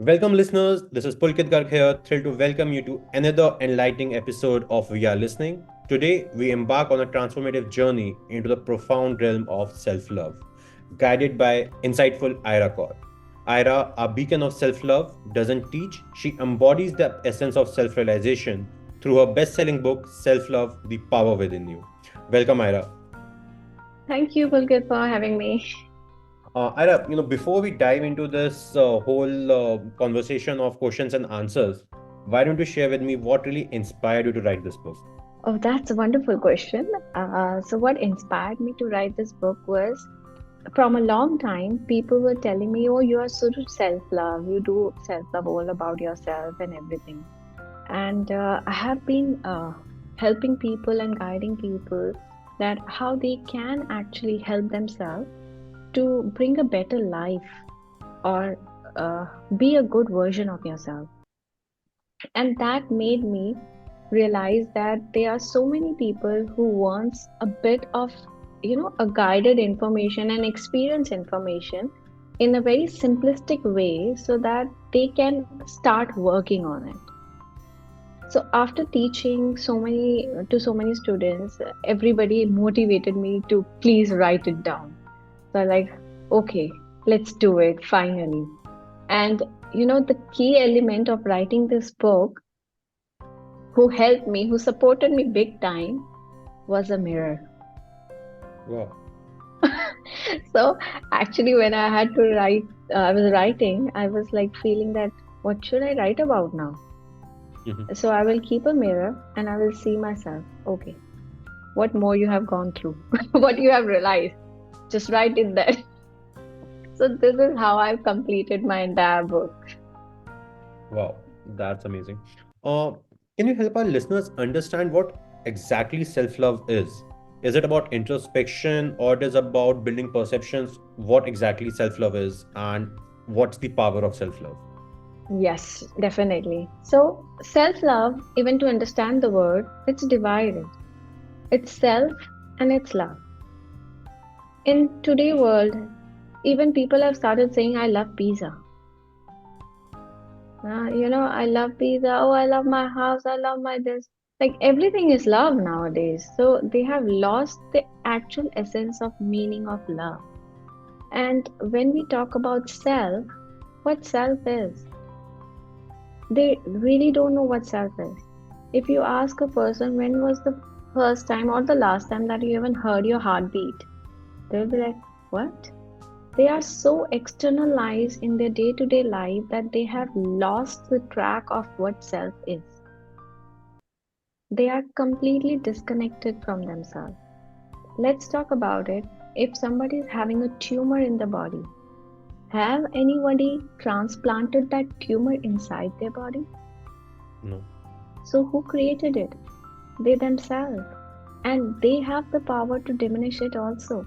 Welcome, listeners. This is Pulkit Garg here. Thrilled to welcome you to another enlightening episode of We Are Listening. Today, we embark on a transformative journey into the profound realm of self love, guided by insightful Aaira Kaurr. Aaira, a beacon of self love, doesn't teach, she embodies the essence of self realization through her best selling book, Self Love The Power Within You. Welcome, Aaira. Thank you, Pulkit, for having me. Ira, before we dive into this whole conversation of questions and answers, why don't you share with me what really inspired you to write this book? Oh, that's a wonderful question. So, what inspired me to write this book was from a long time, people were telling me, oh, you are so self love, you do self love all about yourself and everything. And I have been helping people and guiding people that how they can actually help themselves to bring a better life or be a good version of yourself. And that made me realize that there are so many people who wants a bit of a guided information and experience information in a very simplistic way so that they can start working on it. So after teaching so many students, everybody motivated me to please write it down. So I like, okay, let's do it finally. And the key element of writing this book, who helped me, who supported me big time, was a mirror. Wow. So actually, when I had to write, I was writing, I was like feeling that what should I write about now? Mhm. So I will keep a mirror and I will see myself. Okay, what more you have gone through, what you have realized, just write it there. So this is how I've completed my entire book. Wow, that's amazing. Uh, can you help our listeners understand what exactly self love is? Is it about introspection or it is about building perceptions? What exactly self love is and what's the power of self love? Yes, definitely. So self-love, even to understand the word, it's divided. It's self and it's love. In today's world, even people have started saying, I love pizza. I love pizza. Oh, I love my house. I love my this. Like everything is love nowadays. So they have lost the actual essence of meaning of love. And when we talk about self, what self is, they really don't know what self is. If you ask a person when was the first time or the last time that you even heard your heartbeat, they'll be like, what? They are so externalized in their day to day life that they have lost the track of what self is. They are completely disconnected from themselves. Let's talk about it. If somebody is having a tumor in the body, have anybody transplanted that tumor inside their body? No. So, who created it? They themselves. And they have the power to diminish it also.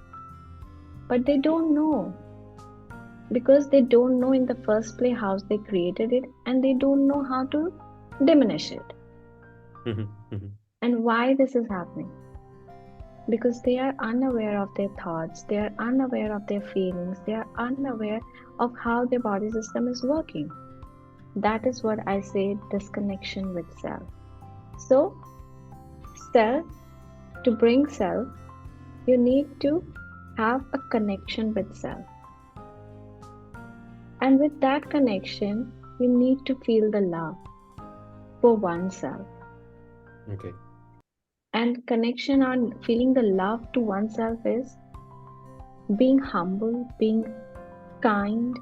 But they don't know because they don't know in the first place how they created it and they don't know how to diminish it. Mhm, mhm. And why this is happening? Because they are unaware of their thoughts, they are unaware of their feelings, they are unaware of how their body system is working. That is what I say disconnection with self. So, self, to bring self, you need to have a connection with self. And with that connection, you need to feel the love for oneself. Okay. And connection on feeling the love to oneself is being humble, being kind,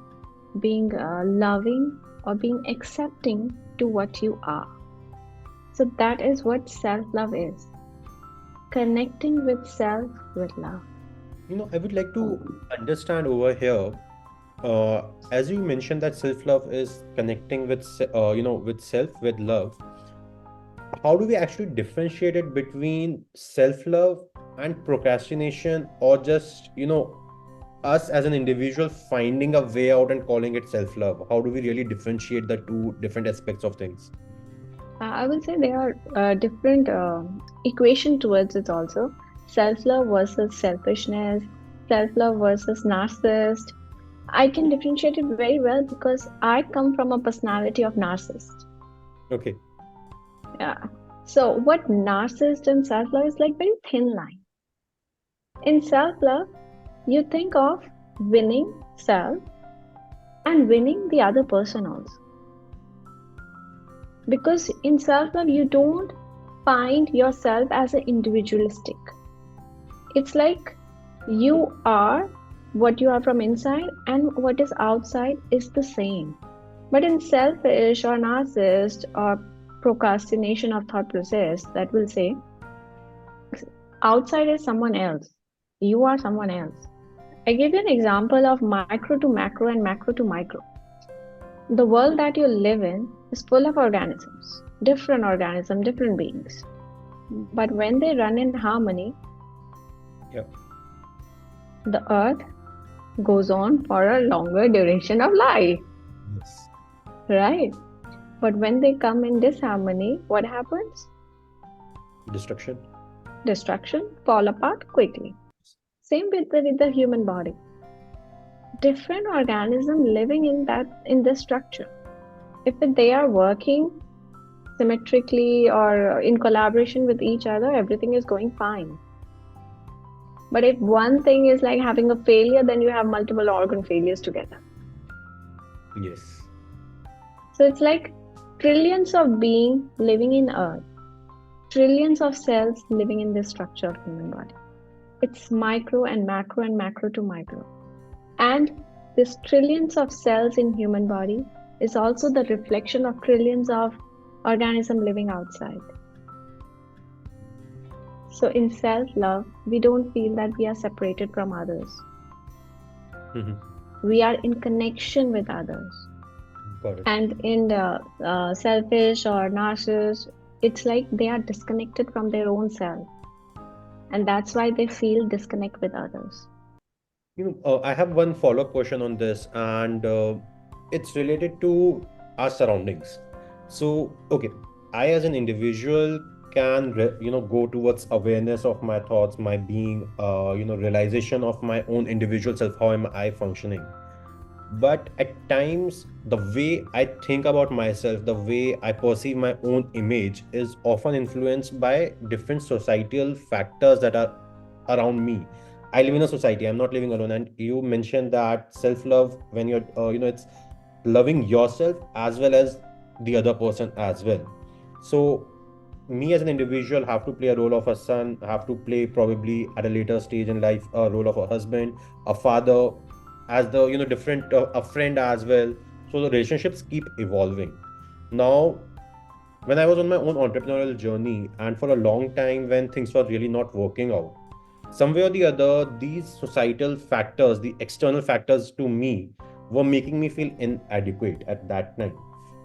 being loving, or being accepting to what you are. So that is what self love is, connecting with self with love. I would like to understand over here, as you mentioned that self-love is connecting with, with self, with love. How do we actually differentiate it between self-love and procrastination, or just, us as an individual finding a way out and calling it self-love? How do we really differentiate the two different aspects of things? I will say there are different equation towards it also. Self love versus selfishness, self love versus narcissist. I can differentiate it very well because I come from a personality of narcissist. Okay. Yeah. So what narcissist and self-love is like very thin line. In self-love, you think of winning self and winning the other person also. Because in self-love, you don't find yourself as an individualistic. It's like you are what you are from inside and what is outside is the same. But in selfish or narcissist or procrastination of thought process, that will say outside is someone else. You are someone else. I give you an example of micro to macro and macro to micro. The world that you live in is full of organisms, different beings. But when they run in harmony, Yeah. the earth goes on for a longer duration of life, Yes. right? But when they come in disharmony, what happens? Destruction. Destruction, fall apart quickly. Same with the human body. Different organism living in this structure. If they are working symmetrically or in collaboration with each other, everything is going fine. But if one thing is like having a failure, then you have multiple organ failures together. Yes. So it's like trillions of beings living in earth, trillions of cells living in this structure of human body. It's micro and macro to micro. And this trillions of cells in human body is also the reflection of trillions of organisms living outside. So in self-love, we don't feel that we are separated from others. Mm-hmm. We are in connection with others. Got it. And in the selfish or narcissist, it's like they are disconnected from their own self. And that's why they feel disconnect with others. I have one follow-up question on this, and it's related to our surroundings. So, okay, I as an individual can, go towards awareness of my thoughts, my being, realization of my own individual self. How am I functioning? But at times, the way I think about myself, the way I perceive my own image, is often influenced by different societal factors that are around me. I live in a society, I'm not living alone. And you mentioned that self love, when you're, it's loving yourself as well as the other person as well. So, me as an individual have to play a role of a son, have to play probably at a later stage in life a role of a husband, a father, as the different a friend as well. So the relationships keep evolving. Now, when I was on my own entrepreneurial journey, and for a long time when things were really not working out, somewhere or the other, these societal factors, the external factors to me, were making me feel inadequate at that time.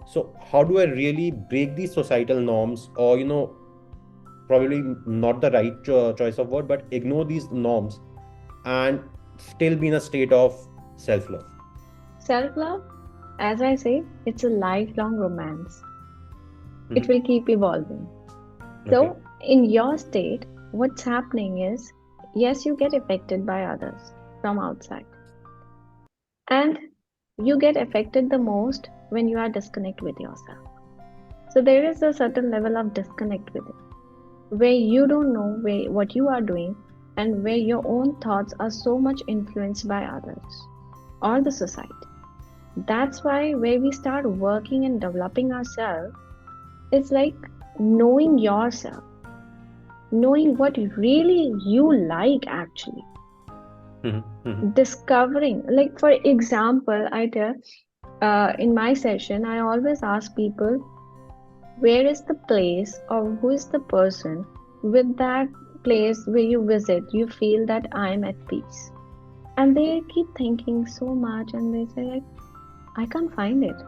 So how do I really break these societal norms, or probably not the right choice of word, but ignore these norms and still be in a state of self-love? Self-love, as I say, it's a lifelong romance. It Mhm. will keep evolving. Okay. So, in your state, what's happening is, yes, you get affected by others from outside. And you get affected the most when you are disconnected with yourself. So, there is a certain level of disconnect with it, where you don't know what you are doing and where your own thoughts are so much influenced by others or the society. That's why where we start working and developing ourselves, it's like knowing yourself, knowing what really you like actually, Mhm. Mhm. discovering. Like, for example, I tell in my session, I always ask people, where is the place or who is the person with that place where you visit, you feel that I'm at peace. And they keep thinking so much and they say, like, I can't find it.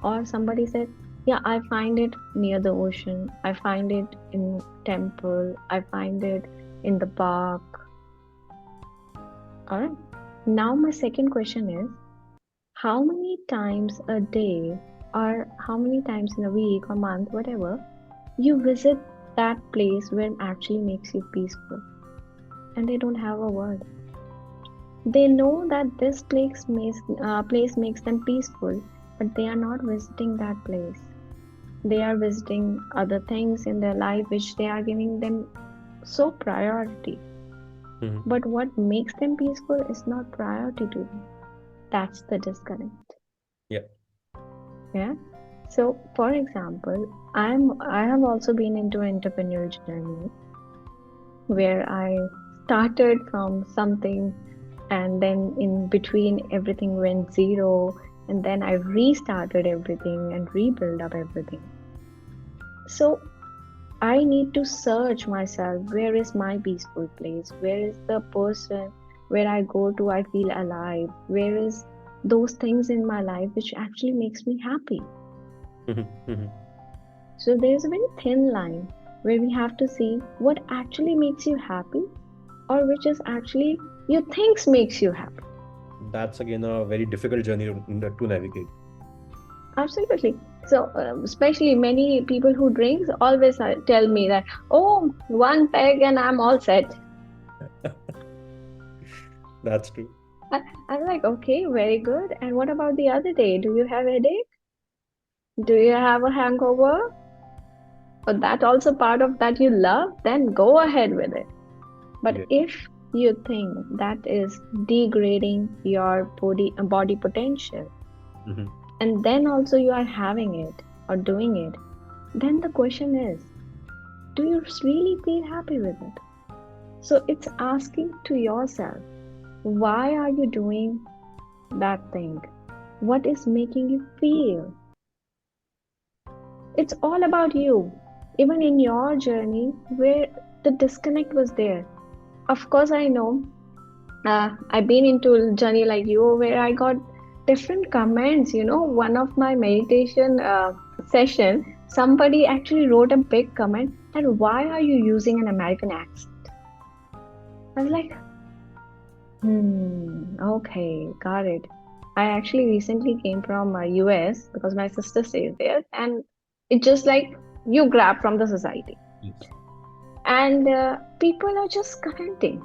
Or somebody said, yeah, I find it near the ocean. I find it in temple. I find it in the park. All right. Now my second question is, how many times a day or how many times in a week or month, whatever, you visit that place where it actually makes you peaceful? And they don't have a word. They know that this place makes them peaceful, but they are not visiting that place. They are visiting other things in their life which they are giving them so priority. Mhm. But what makes them peaceful is not priority to them. That's the disconnect. Yeah. Yeah. So, for example, I have also been into entrepreneurial journey where I started from something and then in between everything went zero and then I restarted everything and rebuild up everything. So I need to search myself, where is my peaceful place? Where is the person where I go to I feel alive? Where is those things in my life which actually makes me happy? Mhm. Mhm. So there's a very thin line where we have to see what actually makes you happy or which is actually you thinks makes you happy. That's again a very difficult journey to navigate. Absolutely. So, especially many people who drinks always tell me that, oh, one peg and I'm all set. That's true. I'm like, okay, very good. And what about the other day? Do you have headache? Do you have a hangover? Or that also part of that you love? Then go ahead with it. But Yeah. if you think that is degrading your body potential, Mhm. and then also you are having it or doing it, then the question is, do you really feel happy with it? So it's asking to yourself, why are you doing that thing? What is making you feel? It's all about you. Even in your journey where the disconnect was there. Of course, I know I've been into a journey like you where I got different comments. You know, one of my meditation session, somebody actually wrote a big comment that why are you using an American accent? I was like, okay, got it. I actually recently came from US because my sister stays there, and it's just like you grab from the society, Yes. and people are just commenting.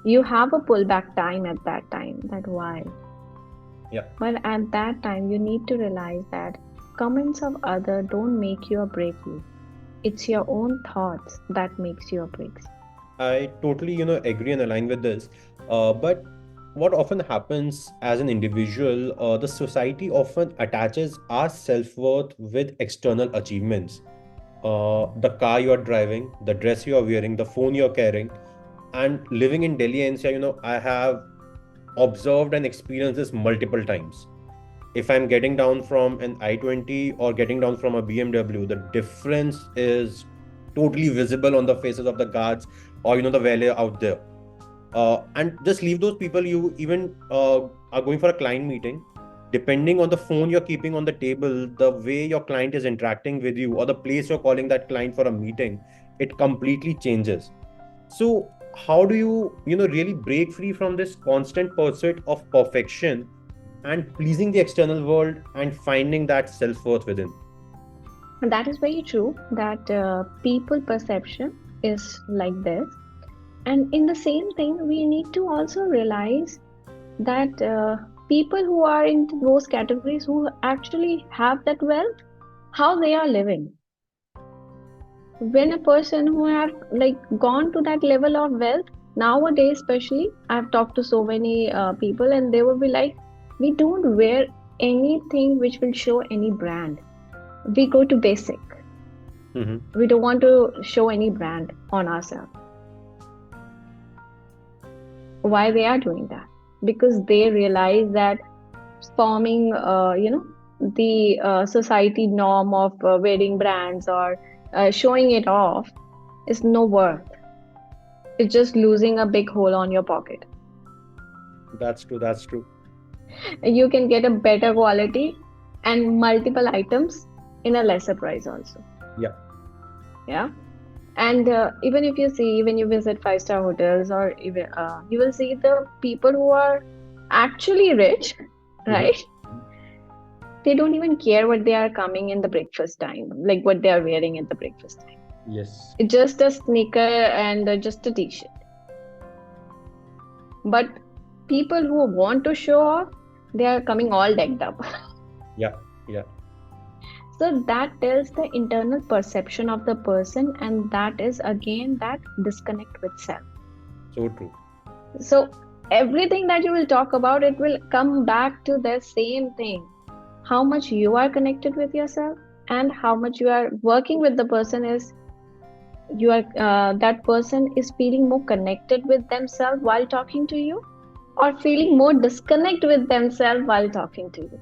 You have a pullback time at that time. That why? Yeah. But at that time, you need to realize that comments of other don't make you or break you. It's your own thoughts that makes you or breaks you. I totally, agree and align with this. But what often happens as an individual, the society often attaches our self-worth with external achievements. The car you're driving, the dress you're wearing, the phone you're carrying, and living in Delhi NCR, I have observed and experienced this multiple times. If I'm getting down from an I-20 or getting down from a BMW, the difference is totally visible on the faces of the guards or the valet out there. And just leave those people. You even are going for a client meeting. Depending on the phone you're keeping on the table, the way your client is interacting with you, or the place you're calling that client for a meeting, it completely changes. So how do you really break free from this constant pursuit of perfection and pleasing the external world and finding that self-worth within? And that is very true that people perception is like this. And in the same thing, we need to also realize that people who are in those categories who actually have that wealth, how they are living. When a person who have like gone to that level of wealth nowadays, especially, I've talked to so many people, and they will be like, we don't wear anything which will show any brand. We go to basic. Mm-hmm. We don't want to show any brand on ourselves. Why they are doing that? Because they realize that forming the society norm of wearing brands or showing it off is no worth. It's just losing a big hole on your pocket. That's true. That's true. You can get a better quality and multiple items in a lesser price also. Yeah. Yeah. And even if you see, when you visit five-star hotels, or even you will see the people who are actually rich, Mm-hmm. right? They don't even care what they are coming in the breakfast time, like what they are wearing at the breakfast time. Yes. It's just a sneaker and just a t-shirt. But people who want to show off, they are coming all decked up. Yeah, yeah, So that tells the internal perception of the person, and that is again that disconnect with self. so true. So everything that you will talk about, it will come back to the same thing. How much you are connected with yourself and how much you are working with the person is you are that person is feeling more connected with themselves while talking to you or feeling more disconnect with themselves while talking to you.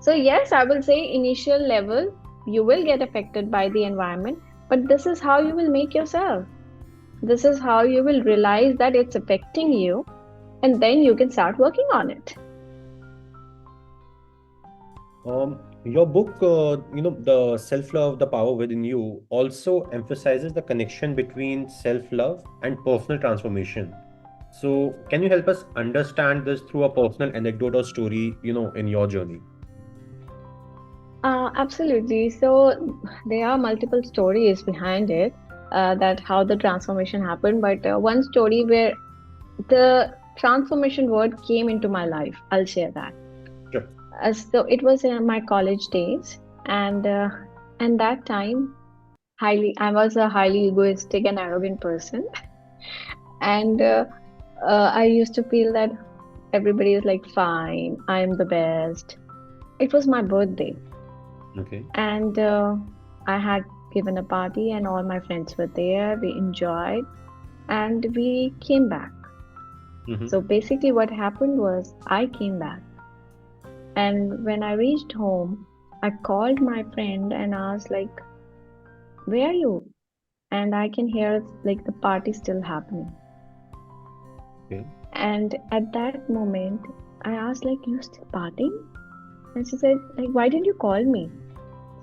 So yes, I will say initial level you will get affected by the environment, but this is how you will make yourself. This is how you will realize that it's affecting you, and then you can start working on it. Your book, the self-love, the power within you, also emphasizes the connection between self-love and personal transformation. So, can you help us understand this through a personal anecdote or story, in your journey? Absolutely. So there are multiple stories behind it, that how the transformation happened. But one story where the transformation word came into my life, I'll share that. Sure. So it was in my college days, and that time, I was a highly egoistic and arrogant person, and I used to feel that everybody is like, fine, I'm the best. It was my birthday, Okay. and I had given a party, and all my friends were there. We enjoyed, and we came back. Mm-hmm. So basically, what happened was I came back, and when I reached home, I called my friend and asked, like, "Where are you?" And I can hear like the party still happening. Okay. And at that moment, I asked, like, "You still partying?" And she said, like, "Why didn't you call me?"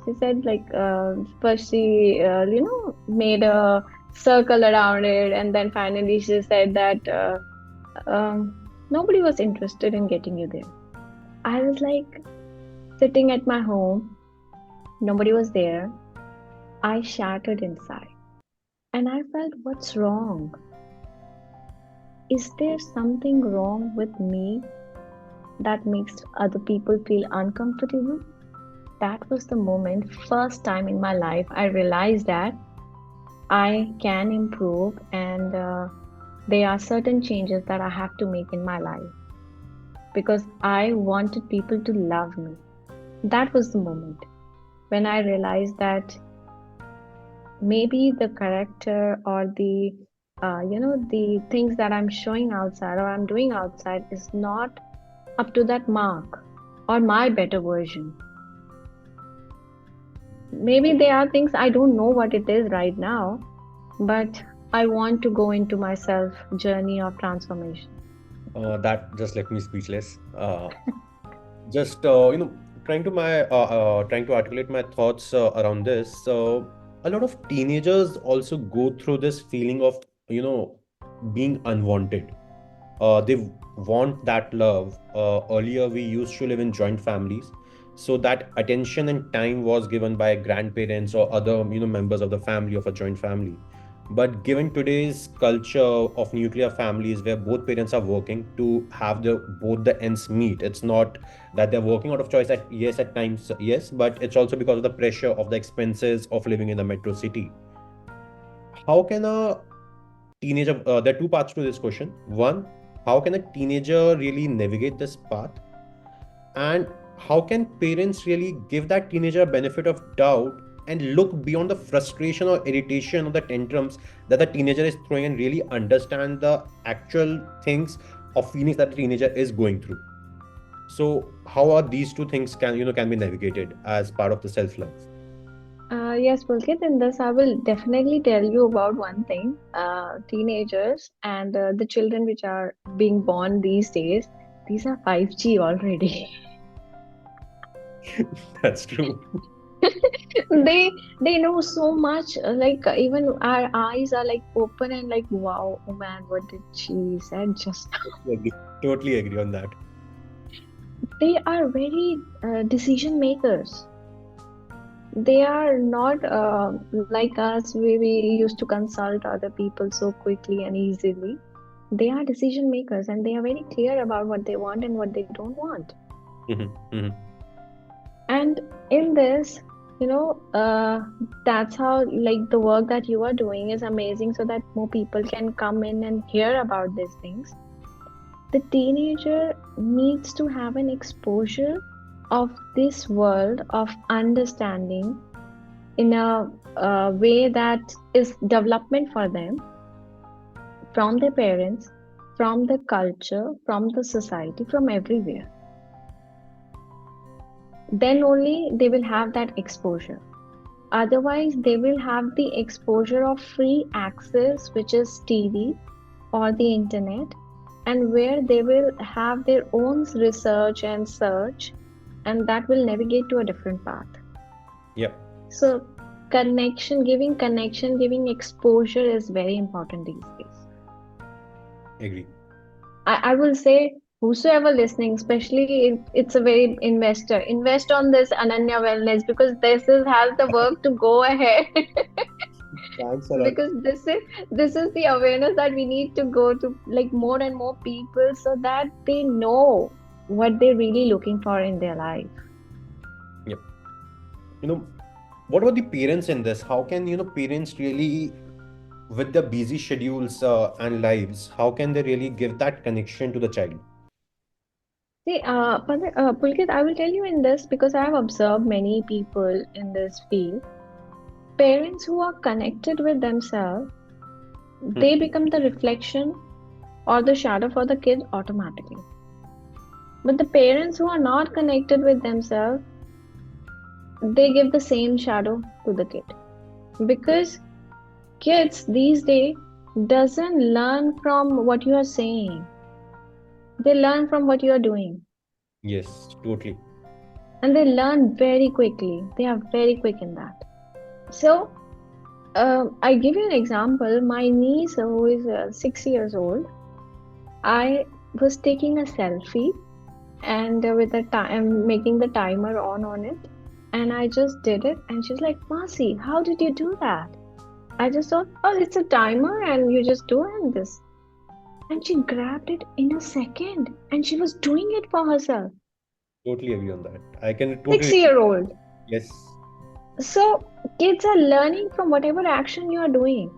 She said, like, first she, made a circle around it, and then finally she said that nobody was interested in getting you there. I was like sitting at my home, nobody was there. I shattered inside, and I felt, what's wrong? Is there something wrong with me that makes other people feel uncomfortable? That was the moment, first time in my life, I realized that I can improve, and there are certain changes that I have to make in my life because I wanted people to love me. That was the moment when I realized that maybe the character or the things that I'm showing outside or I'm doing outside is not up to that mark or my better version. Maybe there are things I don't know what it is right now, but I want to go into my self journey of transformation. That just left me speechless. Just trying to articulate my thoughts around this. So a lot of teenagers also go through this feeling of being unwanted. They want that love. Earlier we used to live in joint families, so that attention and time was given by grandparents or other members of the family of a joint family. But given today's culture of nuclear families where both parents are working to have the both the ends meet, it's not that they're working out of choice at times, yes, but it's also because of the pressure of the expenses of living in the metro city. How can a teenager, there are two parts to this question. One, how can a teenager really navigate this path? And how can parents really give that teenager a benefit of doubt and look beyond the frustration or irritation or the tantrums that the teenager is throwing and really understand the actual things or feelings that the teenager is going through? So how are these two things can be navigated as part of the self-love? Yes, Pulkit, in this, I will definitely tell you about one thing. Teenagers and the children which are being born these days, these are 5G already. That's true. They know so much. Like even our eyes are like open and like, wow, oh man, what did she said just now? Totally agree. Totally agree on that. They are very decision makers. They are not like us. We used to consult other people so quickly and easily. They are decision makers and they are very clear about what they want and what they don't want. And in this, you know, that's how, like, the work that you are doing is amazing so that more people can come in and hear about these things. The teenager needs to have an exposure of this world of understanding in a way that is development for them from their parents, from the culture, from the society, from everywhere. Then only they will have that exposure. Otherwise, they will have the exposure of free access, which is TV or the internet, and where they will have their own research and search, and that will navigate to a different path. Yep. So, connection, giving exposure is very important these days. Agree. I will say, whosoever listening, especially if it's a very investor, invest on this Aanya Wellness, because this is has the work to go ahead. Thanks a lot. Because this is the awareness that we need to go to, like, more and more people so that they know what they're really looking for in their life. Yep. What about the parents in this? How can, parents really, with the busy schedules and lives, how can they really give that connection to the child? See, Pulkit, I will tell you in this because I have observed many people in this field. Parents who are connected with themselves, they become the reflection or the shadow for the kid automatically. But the parents who are not connected with themselves, they give the same shadow to the kid. Because kids these days doesn't learn from what you are saying. They learn from what you are doing. Yes, totally. And they learn very quickly. They are very quick in that. So, I give you an example. My niece, who is 6 years old, I was taking a selfie and with the time making the timer on it, and I just did it. And she's like, "Masi, how did you do that?" I just thought, "Oh, it's a timer, and you just do it this." And she grabbed it in a second, and she was doing it for herself. Totally agree on that. I can totally. 6-year-old. Yes. So kids are learning from whatever action you are doing.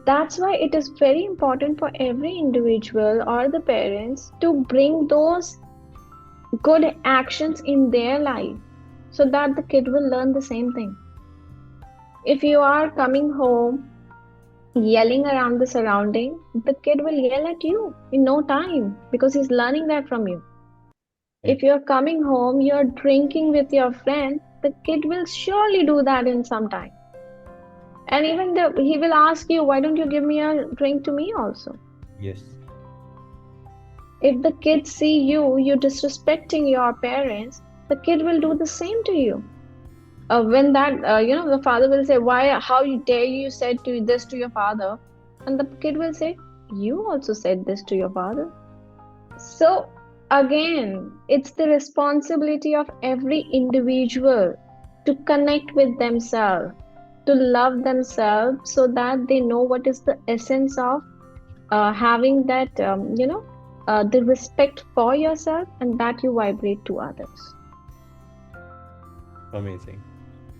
That's why it is very important for every individual or the parents to bring those good actions in their life so that the kid will learn the same thing. If you are coming home yelling around the surrounding, the kid will yell at you in no time because he's learning that from you. Yep. If you're coming home, you're drinking with your friend, the kid will surely do that in some time. And even he will ask you, "Why don't you give me a drink to me also?" Yes. If the kids see you disrespecting your parents, the kid will do the same to you. When that, the father will say, "Why, how dare you said this to your father?" And the kid will say, "You also said this to your father." So again, it's the responsibility of every individual to connect with themselves, to love themselves so that they know what is the essence of having that, the respect for yourself and that you vibrate to others. Amazing.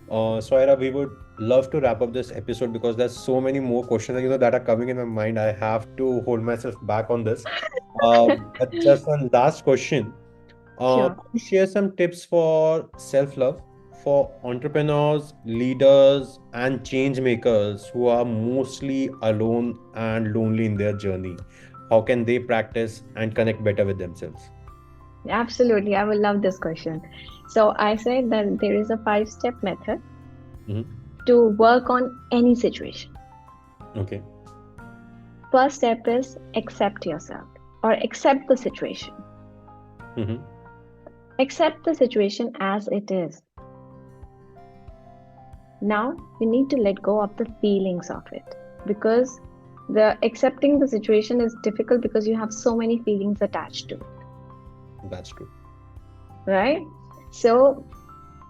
So Aaira, we would love to wrap up this episode because there's so many more questions, that are coming in my mind. I have to hold myself back on this. But just one last question. Sure. Could you share some tips for self-love for entrepreneurs, leaders, and change makers who are mostly alone and lonely in their journey? How can they practice and connect better with themselves? Absolutely. I will love this question. So I said that there is a 5-step method to work on any situation. Okay. First step is accept yourself or accept the situation. Accept the situation as it is. Now you need to let go of the feelings of it, because the accepting the situation is difficult because you have so many feelings attached to it. That's true. Right? So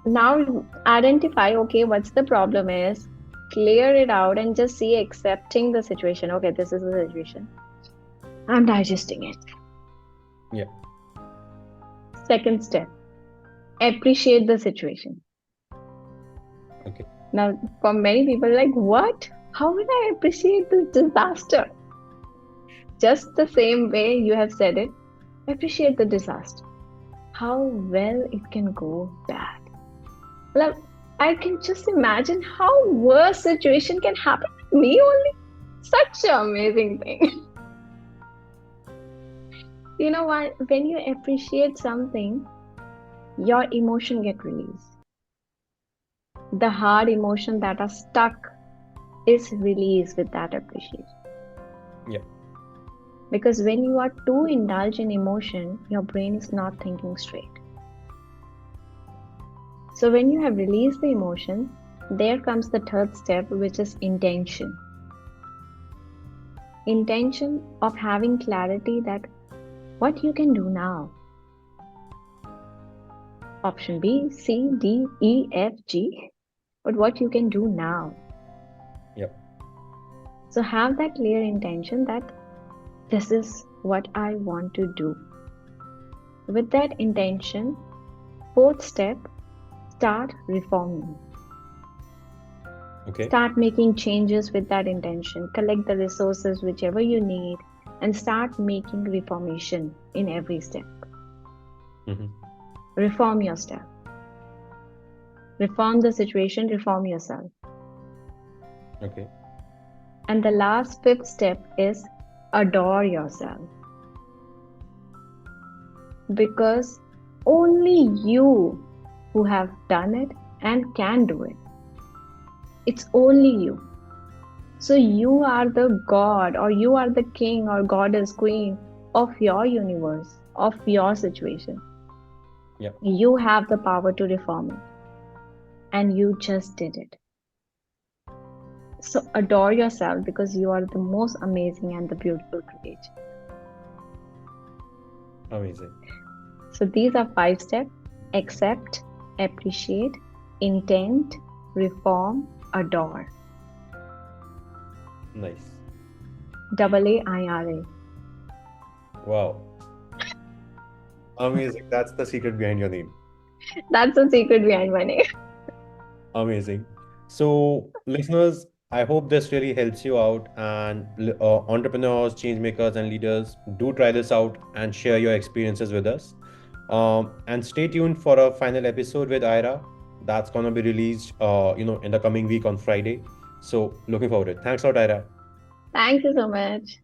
now identify, okay, what's the problem is, clear it out and just see accepting the situation. Okay, this is the situation. I'm digesting it. Yeah. Second step, appreciate the situation. Okay. Now, for many people, like, what? How will I appreciate this disaster? Just the same way you have said it, appreciate the disaster. How well it can go bad. Like, I can just imagine how worse situation can happen with me only. Such an amazing thing. You know what? When you appreciate something, your emotion get released. The hard emotion that are stuck is released with that appreciation. Yeah. Because when you are too indulged in emotion, your brain is not thinking straight. So when you have released the emotion, there comes the third step, which is intention. Intention of having clarity that what you can do now. Option B, C, D, E, F, G, but what you can do now. Yeah. So have that clear intention that this is what I want to do. With that intention, fourth step, start reforming. Okay. Start making changes with that intention. Collect the resources whichever you need and start making reformation in every step. Mm-hmm. Reform yourself. Reform the situation, reform yourself. Okay. And the last fifth step is adore yourself. Because only you who have done it and can do it. It's only you. So you are the god or you are the king or goddess queen of your universe, of your situation. Yeah. You have the power to reform it and you just did it. So adore yourself because you are the most amazing and the beautiful creature. Amazing. So these are 5 steps: accept, appreciate, intent, reform, adore. Nice. Double AIRA. Wow. Amazing. That's the secret behind your name. That's the secret behind my name. Amazing. So, listeners, I hope this really helps you out. And entrepreneurs, change makers, and leaders, do try this out and share your experiences with us. And stay tuned for a final episode with Aaira. That's gonna be released, in the coming week on Friday. So, looking forward to it. Thanks a lot, Aaira. Thank you so much.